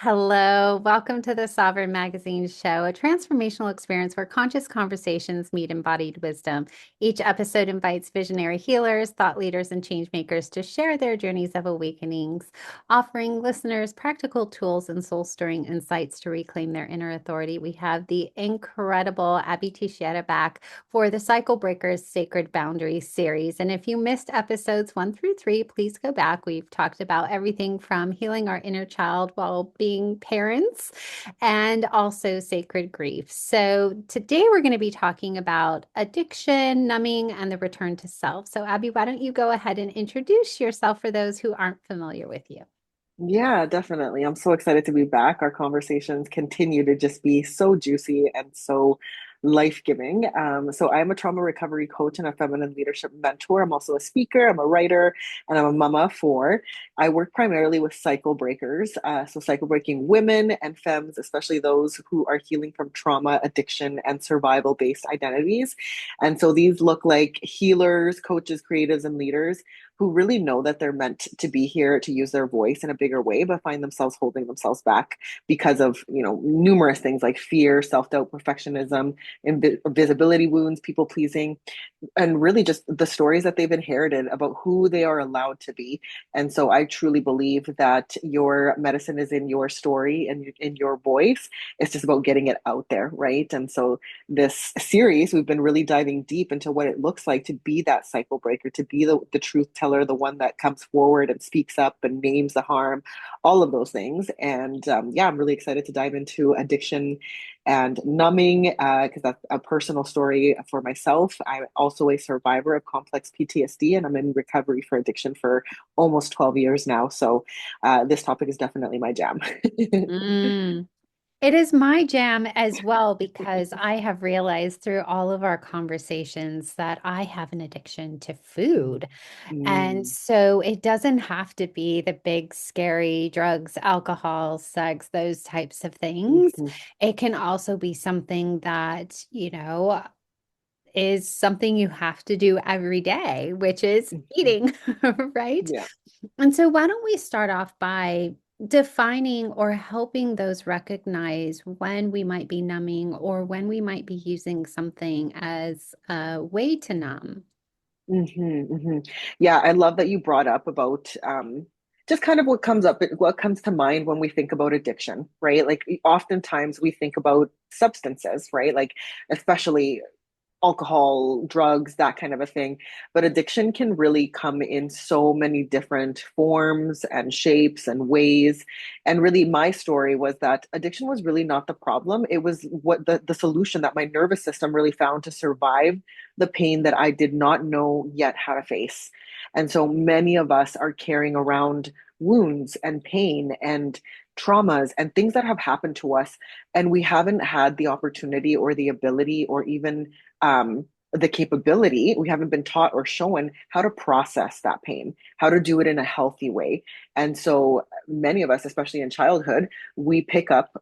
Hello, welcome to the Sovereign Magazine show, a transformational experience where conscious conversations meet embodied wisdom. Each episode invites visionary healers, thought leaders, and change makers to share their journeys of awakenings, offering listeners practical tools and soul stirring insights to reclaim their inner authority. We have the incredible Abby Teixeira back for the Cycle Breakers Sacred Boundaries series. And if you missed episodes 1 through 3, please go back. We've talked about everything from healing our inner child while being parents and also sacred grief. So today we're going to be talking about addiction, numbing, and the return to self. So Abby, why don't you go ahead and introduce yourself for those who aren't familiar with you? Yeah, definitely. I'm so excited to be back. Our conversations continue to just be so juicy and so life-giving. So I'm a trauma recovery coach and a feminine leadership mentor. I'm also a speaker, I'm a writer, and I'm a mama of four. I work primarily with cycle breakers, so cycle breaking women and femmes, especially those who are healing from trauma, addiction, and survival-based identities. And so these look like healers, coaches, creatives, and leaders who really know that they're meant to be here to use their voice in a bigger way, but find themselves holding themselves back because of, numerous things like fear, self-doubt, perfectionism, invisibility wounds, people pleasing, and really just the stories that they've inherited about who they are allowed to be. And so I truly believe that your medicine is in your story and in your voice. It's just about getting it out there, right? And so this series, we've been really diving deep into what it looks like to be that cycle breaker, to be the truth teller, the one that comes forward and speaks up and names the harm, all of those things. And yeah, I'm really excited to dive into addiction and numbing because that's a personal story for myself. I'm also a survivor of complex PTSD, and I'm in recovery for addiction for almost 12 years now. So this topic is definitely my jam. Mm. It is my jam as well because I have realized through all of our conversations that I have an addiction to food. And Mm, so it doesn't have to be the big, scary drugs, alcohol, sex, those types of things. mhm, It can also be something that, is something you have to do every day, which is mhm. eating, right? Yeah. And so, why don't we start off by defining or helping those recognize when we might be numbing or when we might be using something as a way to numb? Yeah, I love that you brought up about just kind of what comes to mind when we think about addiction, right? Like oftentimes we think about substances, right? Like especially alcohol, drugs, that kind of a thing. But addiction can really come in so many different forms and shapes and ways. And really, my story was that addiction was really not the problem. It was what the solution that my nervous system really found to survive the pain that I did not know yet how to face. And so many of us are carrying around wounds and pain and traumas and things that have happened to us, and we haven't had the opportunity or the ability or even the capability. We haven't been taught or shown how to process that pain, how to do it in a healthy way. And so many of us, especially in childhood, we pick up,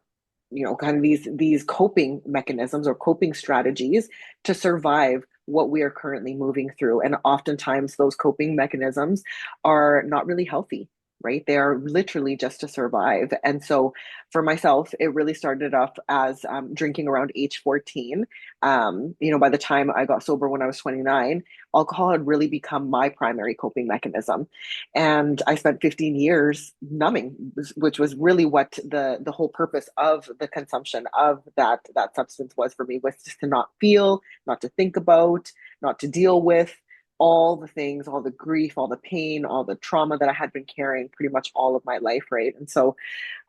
kind of these coping mechanisms or coping strategies to survive what we are currently moving through. And oftentimes those coping mechanisms are not really healthy, right? They are literally just to survive. And so for myself, it really started off as drinking around age 14. By the time I got sober when I was 29, alcohol had really become my primary coping mechanism. And I spent 15 years numbing, which was really what the whole purpose of the consumption of that substance was for me, was just to not feel, not to think about, not to deal with all the things, all the grief, all the pain, all the trauma that I had been carrying pretty much all of my life, right? And so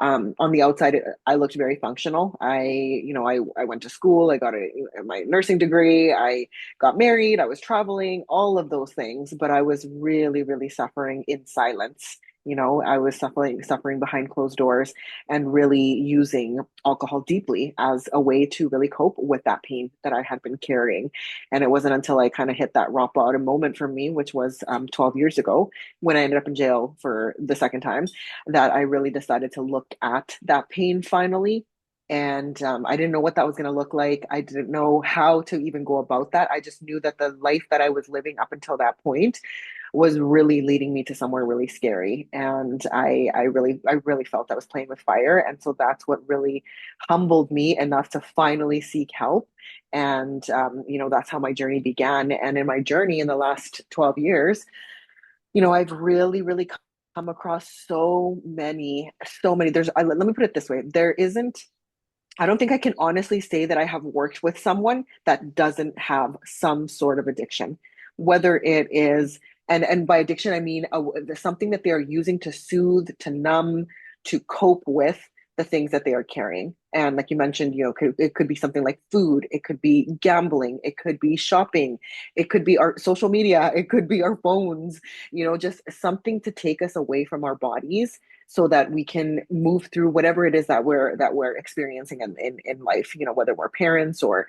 on the outside, I looked very functional. I went to school, I got my nursing degree, I got married, I was traveling, all of those things, but I was really, really suffering in silence. I was suffering behind closed doors and really using alcohol deeply as a way to really cope with that pain that I had been carrying. And it wasn't until I kind of hit that rock bottom moment for me, which was 12 years ago, when I ended up in jail for the second time, that I really decided to look at that pain finally. And I didn't know what that was going to look like. I didn't know how to even go about that. I just knew that the life that I was living up until that point was really leading me to somewhere really scary. And I really felt I was playing with fire. And so that's what really humbled me enough to finally seek help. And, that's how my journey began. And in my journey in the last 12 years, I've really come across so many. Let me put it this way. I don't think I can honestly say that I have worked with someone that doesn't have some sort of addiction, whether it is, and by addiction, I mean something that they are using to soothe, to numb, to cope with the things that they are carrying. And like you mentioned, it could be something like food, it could be gambling, it could be shopping, it could be our social media, it could be our phones, just something to take us away from our bodies so that we can move through whatever it is that we're experiencing in life, whether we're parents or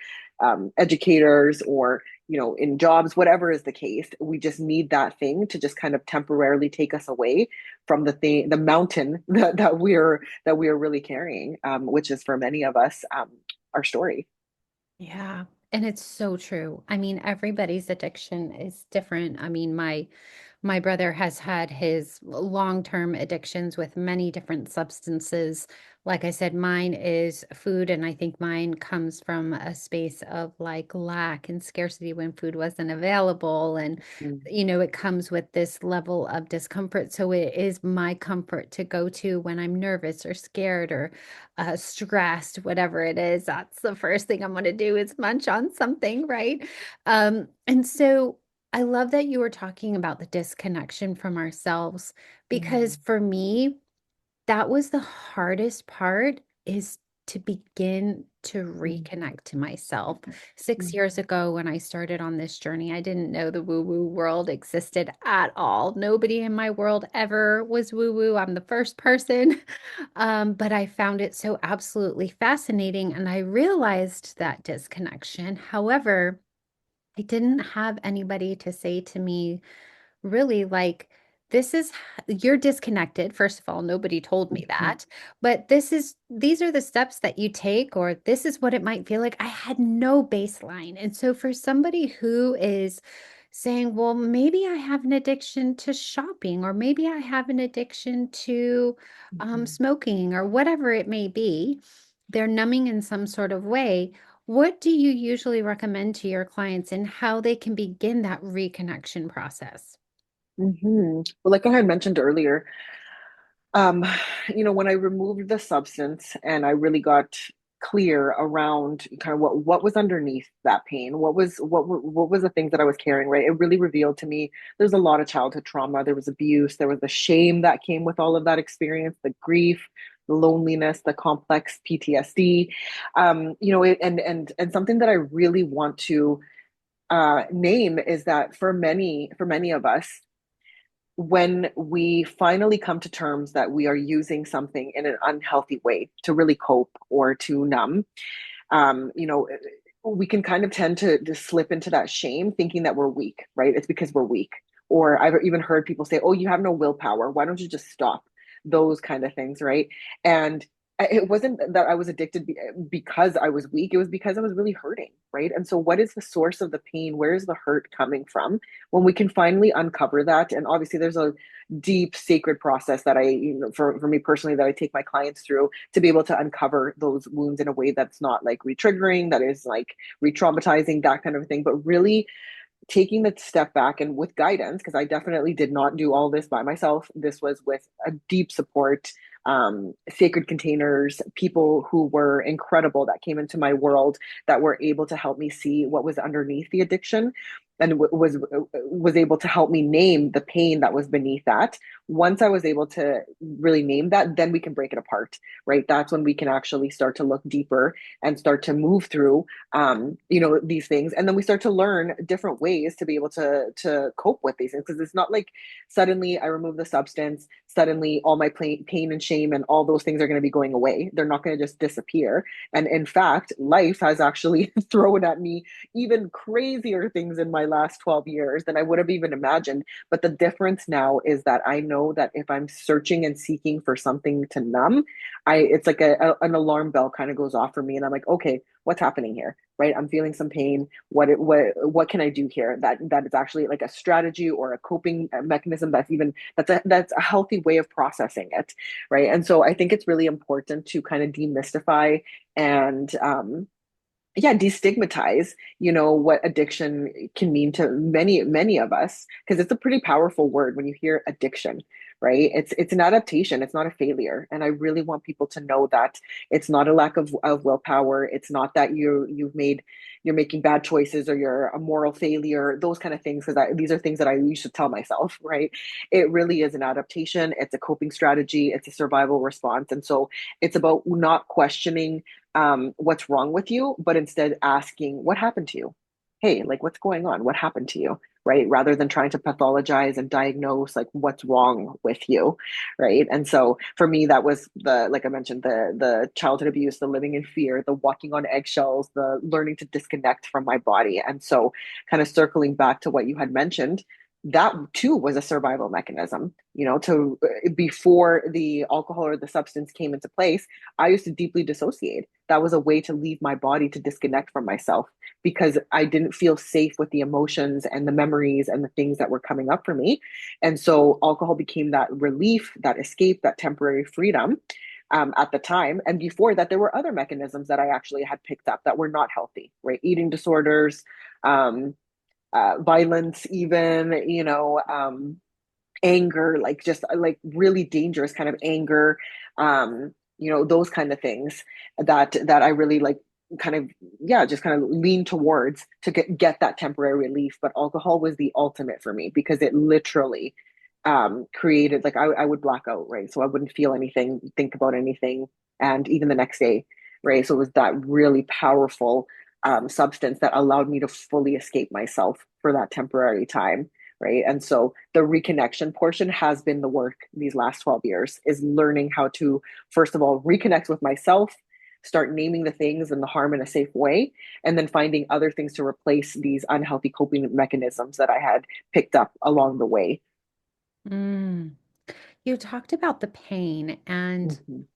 educators or in jobs, whatever is the case. We just need that thing to just kind of temporarily take us away from the mountain that we are really carrying, which is for many of us our story. Yeah. And it's so true. I mean, everybody's addiction is different. I mean, my brother has had his long-term addictions with many different substances. Like I said, mine is food, and I think mine comes from a space of like lack and scarcity when food wasn't available. And, Mm. it comes with this level of discomfort. So it is my comfort to go to when I'm nervous or scared or stressed, whatever it is. That's the first thing I'm going to do is munch on something, right? And so I love that you were talking about the disconnection from ourselves because Mm. for me, that was the hardest part is to begin to Mm. reconnect to myself. 6 years Mm. ago, when I started on this journey, I didn't know the woo-woo world existed at all. Nobody in my world ever was woo-woo. I'm the first person. But I found it so absolutely fascinating, and I realized that disconnection. However, I didn't have anybody to say to me, really, like, you're disconnected. First of all, nobody told me Mhm. that, but these are the steps that you take, or this is what it might feel like. I had no baseline. And so for somebody who is saying, well, maybe I have an addiction to shopping, or maybe I have an addiction to Mhm. smoking, or whatever it may be, they're numbing in some sort of way. What do you usually recommend to your clients and how they can begin that reconnection process? Mhm. Well, like I had mentioned earlier, Um, when I removed the substance and I really got clear around kind of what was underneath that pain, what was the things that I was carrying, right? It really revealed to me there's a lot of childhood trauma. There was abuse, there was the shame that came with all of that experience, the grief, the loneliness, the complex PTSD. And something that I really want to name is that for many of us, when we finally come to terms that we are using something in an unhealthy way to really cope or to numb, um, you know, we can kind of tend to slip into that shame thinking that we're weak, right? It's because we're weak. Or I've even heard people say, oh, you have no willpower. Why don't you just stop? Those kind of things, right? And it wasn't that I was addicted because I was weak. It was because I was really hurting, right? And so, what is the source of the pain? Where is the hurt coming from? When we can finally uncover that, and obviously, there's a deep sacred process that for me personally, that I take my clients through to be able to uncover those wounds in a way that's not like re-triggering, that is like re-traumatizing, that kind of thing, but really taking the step back and with guidance, because I definitely did not do all this by myself. This was with a deep support, sacred containers, people who were incredible that came into my world that were able to help me see what was underneath the addiction and was able to help me name the pain that was beneath that. Once I was able to really name that, then we can break it apart, right? That's when we can actually start to look deeper and start to move through these things, and then we start to learn different ways to be able to cope with these things, because it's not like suddenly I remove the substance, suddenly all my pain and shame and all those things are going to be going away. They're not going to just disappear. And in fact, life has actually thrown at me even crazier things in my last 12 years than I would have even imagined. But the difference now is that I know that if I'm searching and seeking for something to numb, it's like an alarm bell kind of goes off for me, and I'm like, okay, what's happening here, right? I'm feeling some pain. What can I do here? That is actually like a strategy or a coping mechanism that's a healthy way of processing it, right? And so I think it's really important to kind of demystify and yeah, destigmatize, what addiction can mean to many of us, because it's a pretty powerful word when you hear addiction, right? It's an adaptation, it's not a failure. And I really want people to know that it's not a lack of willpower. It's not that you're making bad choices or you're a moral failure, those kind of things, because these are things that I used to tell myself, right? It really is an adaptation, it's a coping strategy, it's a survival response. And so it's about not questioning what's wrong with you, but instead asking, what happened to you? Hey, like, what's going on? What happened to you? Right? Rather than trying to pathologize and diagnose, like, what's wrong with you. Right. And so for me, that was like I mentioned, the childhood abuse, the living in fear, the walking on eggshells, the learning to disconnect from my body. And so kind of circling back to what you had mentioned, that too was a survival mechanism, to before the alcohol or the substance came into place. I used to deeply dissociate. That was a way to leave my body, to disconnect from myself, because I didn't feel safe with the emotions and the memories and the things that were coming up for me. And so alcohol became that relief, that escape, that temporary freedom at the time. And before that, there were other mechanisms that I actually had picked up that were not healthy, right? Eating disorders, violence, even, anger, like just like really dangerous kind of anger, those kind of things that I really like kind of, yeah, just kind of lean towards to get that temporary relief. But alcohol was the ultimate for me because it literally created, like, I would black out, right? So I wouldn't feel anything, think about anything, and even the next day, right? So it was that really powerful substance that allowed me to fully escape myself for that temporary time, right? And so the reconnection portion has been the work these last 12 years, is learning how to, first of all, reconnect with myself, start naming the things and the harm in a safe way, and then finding other things to replace these unhealthy coping mechanisms that I had picked up along the way. Mm. You talked about the pain, and Mhm,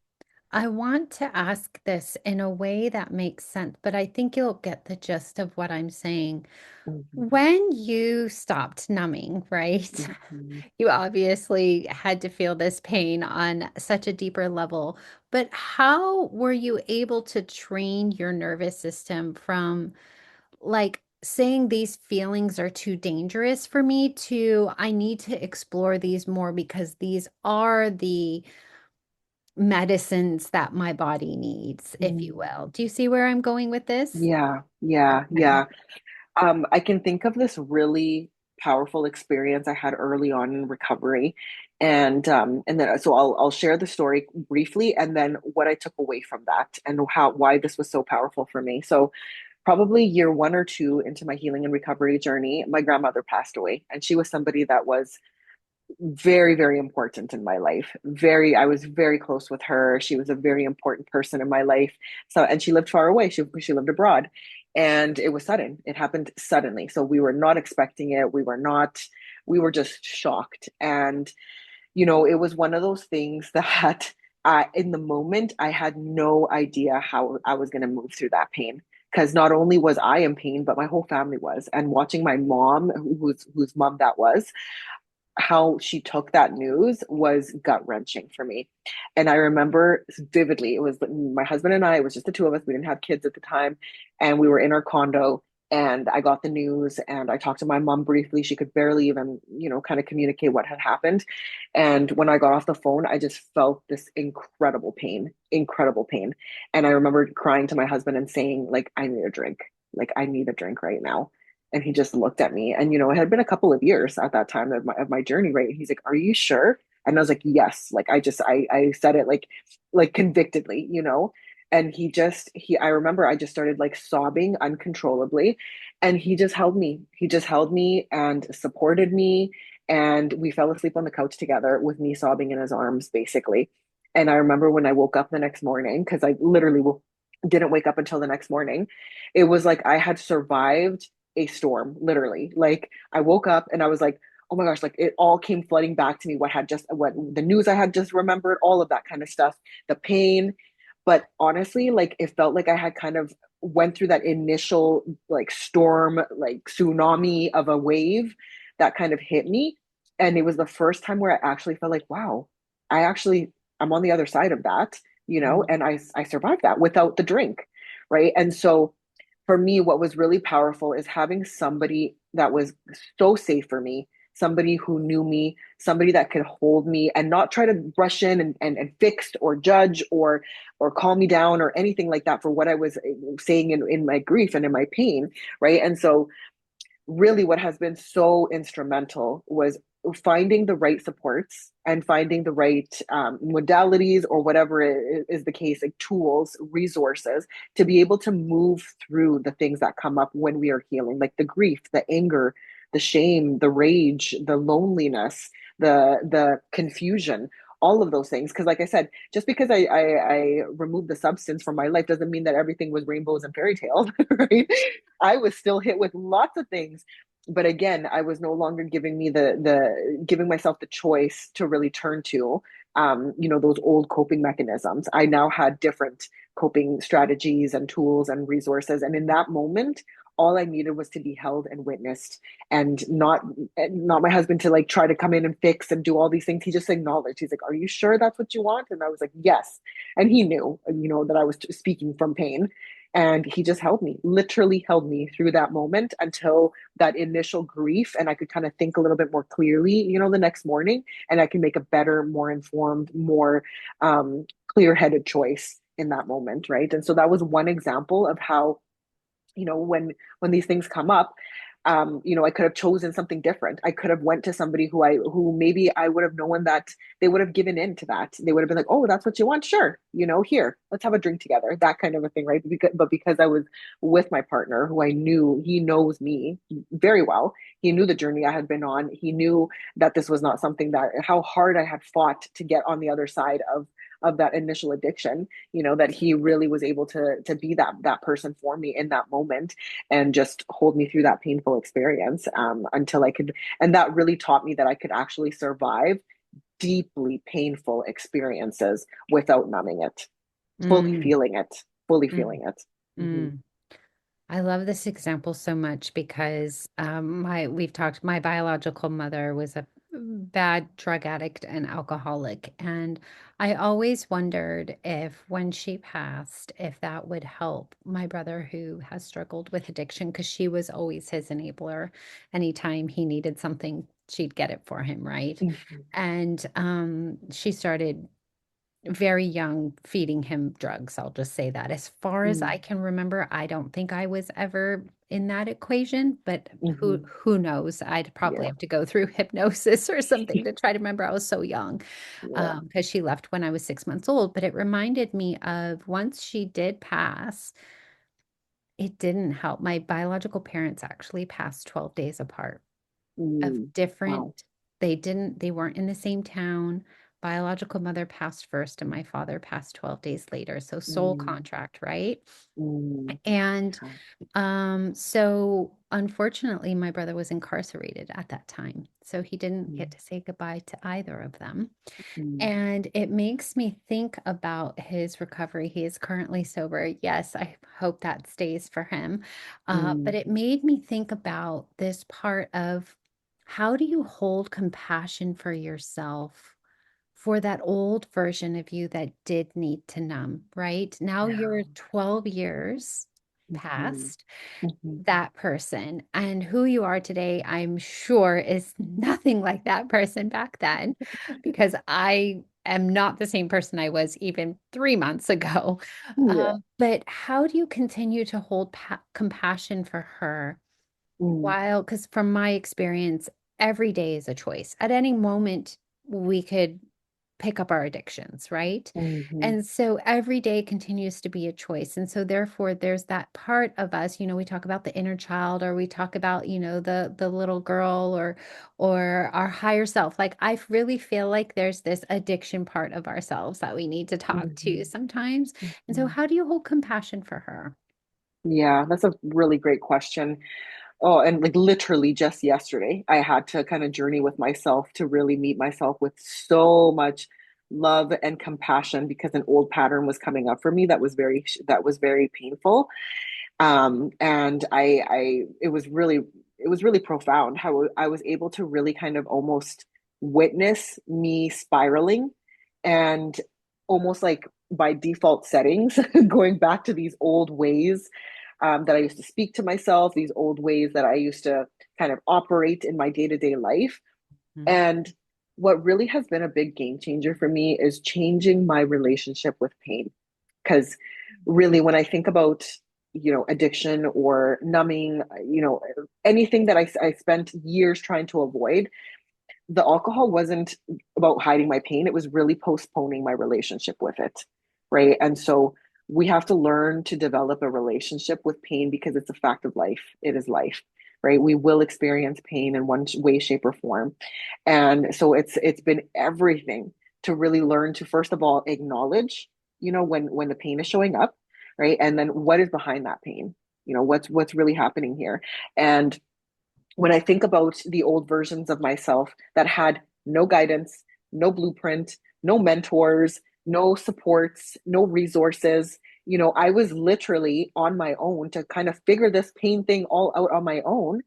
I want to ask this in a way that makes sense, but I think you'll get the gist of what I'm saying. mhm, When you stopped numbing, right? mhm, You obviously had to feel this pain on such a deeper level, but how were you able to train your nervous system from like saying these feelings are too dangerous for me to I need to explore these more because these are the medicines that my body needs, if you will. mhm. Do you see where I'm going with this? Yeah, yeah, Okay. yeah. I can think of this really powerful experience I had early on in recovery. And then so I'll share the story briefly and then what I took away from that and why this was so powerful for me. So probably year one or two into my healing and recovery journey, my grandmother passed away. And she was somebody that was very, very important in my life. I was very close with her. She was a very important person in my life. So, and she lived far away. She lived abroad, and it was sudden. It happened suddenly. So we were not expecting it. We were just shocked. And, it was one of those things that in the moment, I had no idea how I was going to move through that pain. Because not only was I in pain, but my whole family was. And watching my mom, whose mom that was, how she took that news was gut wrenching for me. And I remember vividly, it was my husband and I, it was just the two of us. We didn't have kids at the time. And we were in our condo. And I got the news and I talked to my mom briefly. She could barely even, kind of communicate what had happened. And when I got off the phone, I just felt this incredible pain, incredible pain. And I remember crying to my husband and saying, like, I need a drink. Like, I need a drink right now. And he just looked at me. And, it had been a couple of years at that time of my journey, right? And he's like, are you sure? And I was like, yes. Like, I said it like convictedly, And I remember I just started like sobbing uncontrollably. And he just held me. He just held me and supported me. And we fell asleep on the couch together with me sobbing in his arms, basically. And I remember when I woke up the next morning, because I literally didn't wake up until the next morning, it was like I had survived a storm, literally. Like I woke up and I was like, oh my gosh, like it all came flooding back to me, what the news I had just remembered, all of that kind of stuff, the pain. But honestly, like it felt like I had kind of went through that initial like storm, like tsunami of a wave that kind of hit me. And it was the first time where I actually felt like, wow, I actually, I'm on the other side of that, Mm. and I survived that without the drink. Right. And so for me, what was really powerful is having somebody that was so safe for me, somebody who knew me, somebody that could hold me and not try to rush in and fix or judge or calm me down or anything like that for what I was saying in my grief and in my pain. Right. And so really what has been so instrumental was finding the right supports and finding the right modalities or whatever is the case, like tools, resources to be able to move through the things that come up when we are healing, like the grief, the anger, the shame, the rage, the loneliness, the confusion, all of those things. Because, like I said, just because I removed the substance from my life doesn't mean that everything was rainbows and fairy tales, right? I was still hit with lots of things, but again, I was no longer giving me the giving myself the choice to really turn to those old coping mechanisms. I now had different coping strategies and tools and resources. And in that moment, all I needed was to be held and witnessed and not my husband to like try to come in and fix and do all these things. He just acknowledged. He's like, "Are you sure that's what you want?" And I was like, "Yes." And he knew, that I was speaking from pain. And he just held me, literally held me through that moment until that initial grief. And I could kind of think a little bit more clearly, the next morning, and I can make a better, more informed, more clear headed choice in that moment. Right. And so that was one example of how when these things come up, I could have chosen something different. I could have went to somebody who maybe I would have known that they would have given in to that. They would have been like, "Oh, that's what you want? Sure, here, let's have a drink together." That kind of a thing, right? Because I was with my partner, who I knew he knows me very well. He knew the journey I had been on. He knew that this was not something that how hard I had fought to get on the other side of that initial addiction, that he really was able to be that person for me in that moment and just hold me through that painful experience until I could. And that really taught me that I could actually survive deeply painful experiences without numbing it, fully Mm. feeling it, fully Mm. feeling it. Mm-hmm. Mm. I love this example so much because my biological mother was a bad drug addict and alcoholic. And I always wondered if when she passed, if that would help my brother who has struggled with addiction, because she was always his enabler. Anytime he needed something, she'd get it for him, right? Mm-hmm. And she started very young feeding him drugs. I'll just say that. As far as I can remember, I don't think I was ever in that equation, but who Mm-hmm. who knows? I'd probably Yeah. have to go through hypnosis or something to try to remember. I was so young Yeah. because she left when I was 6 months old. But it reminded me of once she did pass, it didn't help. My biological parents actually passed 12 days apart of Mm. different, Wow. they weren't in the same town. Biological mother passed first and my father passed 12 days later. So soul Mm. contract, right? Mm. And Okay. so unfortunately my brother was incarcerated at that time. So he didn't get Mm. to say goodbye to either of them. Mm. And it makes me think about his recovery. He is currently sober. Yes, I hope that stays for him. But Mm. it made me think about this part of how do you hold compassion for yourself for that old version of you that did need to numb, right? Now Yeah. you're 12 years Mm-hmm. past Mm-hmm. that person, and who you are today, I'm sure is nothing like that person back then, because I am not the same person I was even 3 months ago. Yeah. But how do you continue to hold compassion for her Mm. while, because from my experience, every day is a choice. At any moment, we could pick up our addictions, right? Mm-hmm. And so every day continues to be a choice. And so therefore there's that part of us, we talk about the inner child, or we talk about, the little girl, or our higher self. Like I really feel like there's this addiction part of ourselves that we need to talk to Mm-hmm. sometimes. And so Mm-hmm. how do you hold compassion for her? Yeah, that's a really great question. Oh, and like literally just yesterday, I had to kind of journey with myself to really meet myself with so much. love and compassion because an old pattern was coming up for me that was very painful. And it was really profound how I was able to really kind of almost witness me spiraling and almost like by default settings going back to these old ways that I used to speak to myself, these old ways that I used to kind of operate in my day-to-day life. Mhm. And what really has been a big game changer for me is changing my relationship with pain. Because really, when I think about, addiction or numbing, anything that I spent years trying to avoid, the alcohol wasn't about hiding my pain. It was really postponing my relationship with it. Right. And so we have to learn to develop a relationship with pain because it's a fact of life. It is life. Right. We will experience pain in one way, shape, or form. And so it's been everything to really learn to first of all acknowledge, when the pain is showing up, right? And then what is behind that pain? What's really happening here? And when I think about the old versions of myself that had no guidance, no blueprint, no mentors, no supports, no resources, I was literally on my own to kind of figure this pain thing all out on my own.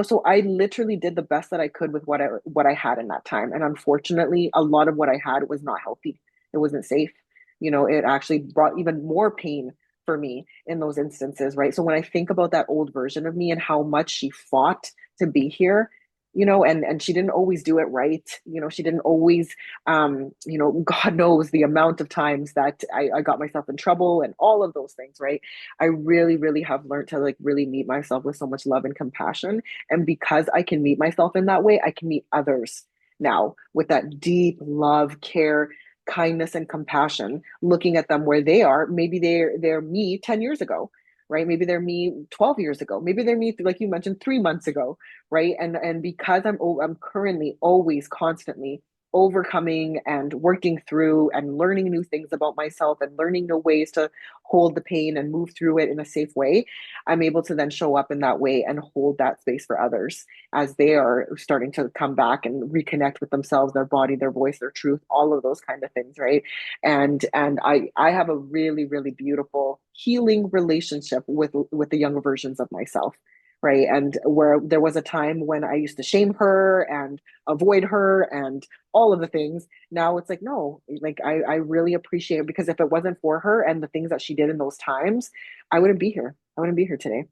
So I literally did the best that I could with what I had in that time. And unfortunately, a lot of what I had was not healthy. It wasn't safe. It actually brought even more pain for me in those instances, right? So when I think about that old version of me and how much she fought to be here, and she didn't always do it right. She didn't always, God knows the amount of times that I got myself in trouble and all of those things, right? I really, really have learned to like really meet myself with so much love and compassion. And because I can meet myself in that way, I can meet others now with that deep love, care, kindness, and compassion, looking at them where they are. Maybe they're me 10 years ago, right? Maybe they're me 12 years ago. Maybe they're me, like you mentioned, 3 months ago, right? And because I'm currently always constantly overcoming and working through and learning new things about myself and learning new ways to hold the pain and move through it in a safe way, I'm able to then show up in that way and hold that space for others as they are starting to come back and reconnect with themselves, their body, their voice, their truth, all of those kind of things, right? And I have a really, really beautiful healing relationship with the younger versions of myself, right? And where there was a time when I used to shame her and avoid her and all of the things. Now it's like, no, like I really appreciate it because if it wasn't for her and the things that she did in those times, I wouldn't be here. I wouldn't be here today.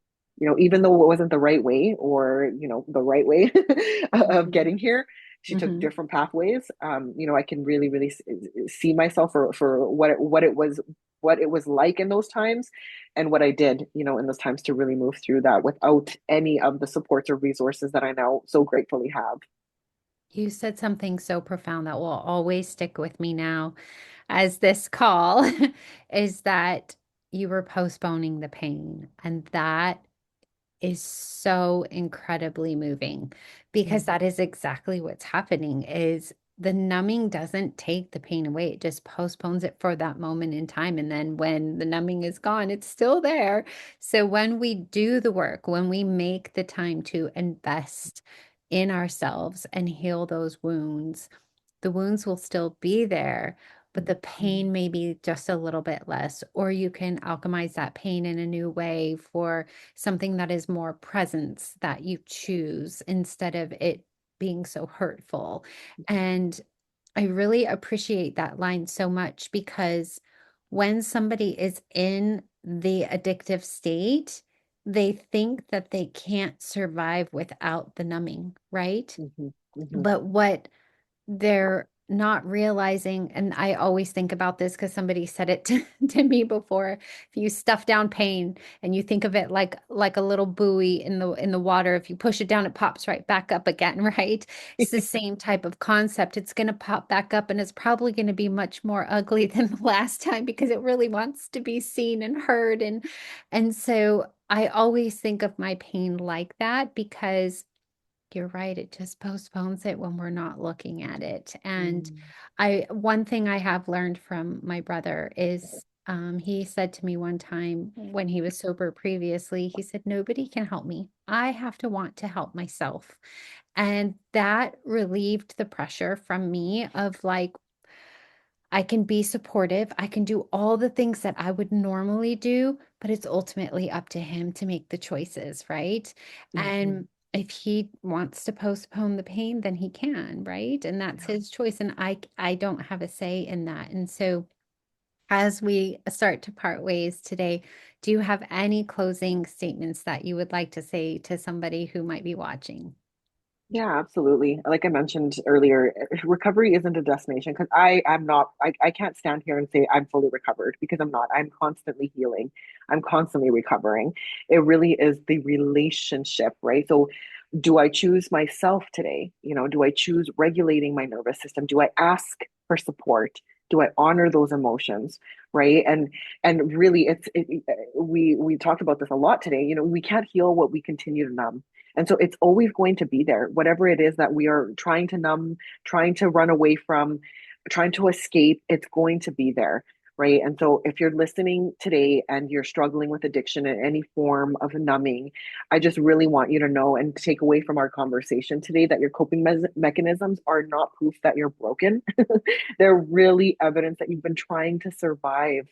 Even though it wasn't the right way or, the right way of Mhm. getting here, she took Mhm. different pathways. I can really, really see myself for what it was like in those times and what I did, in those times to really move through that without any of the supports or resources that I now so gratefully have. You said something so profound that will always stick with me now as this call is that you were postponing the pain. And that is so incredibly moving because Mm-hmm. that is exactly what's happening is the numbing doesn't take the pain away. It just postpones it for that moment in time. And then when the numbing is gone, it's still there. So when we do the work, when we make the time to invest in ourselves and heal those wounds, the wounds will still be there, but the pain may be just a little bit less, or you can alchemize that pain in a new way for something that is more presence that you choose instead of it being so hurtful. And I really appreciate that line so much because when somebody is in the addictive state, they think that they can't survive without the numbing, right? Mm-hmm. Mm-hmm. But what they're not realizing, and I always think about this because somebody said it to me before. If you stuff down pain and you think of it like a little buoy in the water, if you push it down, it pops right back up again, right? It's the same type of concept. It's going to pop back up and it's probably going to be much more ugly than the last time because it really wants to be seen and heard. And so I always think of my pain like that because you're right. It just postpones it when we're not looking at it. And Mm-hmm. one thing I have learned from my brother is he said to me one time when he was sober previously, he said, nobody can help me. I have to want to help myself. And that relieved the pressure from me of like, I can be supportive. I can do all the things that I would normally do, but it's ultimately up to him to make the choices, right? Mhm. And if he wants to postpone the pain, then he can, right? And that's Yeah. his choice. And I don't have a say in that. And so as we start to part ways today, do you have any closing statements that you would like to say to somebody who might be watching? Yeah, absolutely. Like I mentioned earlier, recovery isn't a destination because I'm not, I can't stand here and say I'm fully recovered because I'm not. I'm constantly healing. I'm constantly recovering. It really is the relationship, right? So do I choose myself today? Do I choose regulating my nervous system? Do I ask for support? Do I honor those emotions? Right. And really we talked about this a lot today. We can't heal what we continue to numb. And so it's always going to be there, whatever it is that we are trying to numb, trying to run away from, trying to escape, it's going to be there. Right. And so if you're listening today and you're struggling with addiction in any form of numbing, I just really want you to know and take away from our conversation today that your coping mechanisms are not proof that you're broken. They're really evidence that you've been trying to survive.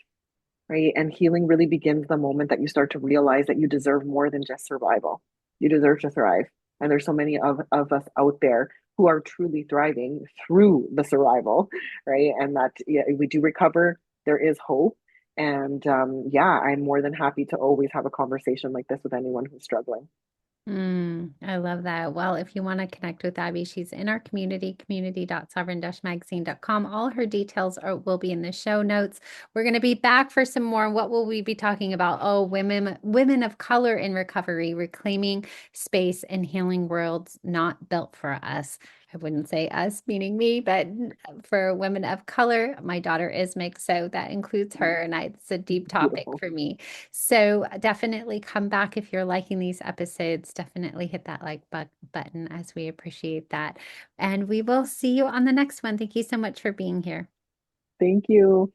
Right. And healing really begins the moment that you start to realize that you deserve more than just survival. You deserve to thrive. And there's so many of us out there who are truly thriving through the survival, right? And that, yeah, we do recover. There is hope. And yeah, I'm more than happy to always have a conversation like this with anyone who's struggling. I love that. Well, if you want to connect with Abby, she's in our community, community.sovereign-magazine.com. All her details will be in the show notes. We're going to be back for some more. What will we be talking about? Oh, women of color in recovery, reclaiming space in healing worlds not built for us. I wouldn't say us, meaning me, but for women of color, my daughter is mixed, so that includes her, and it's a deep topic Beautiful. for me. So definitely come back if you're liking these episodes. Definitely hit that button as we appreciate that. And we will see you on the next one. Thank you so much for being here. Thank you.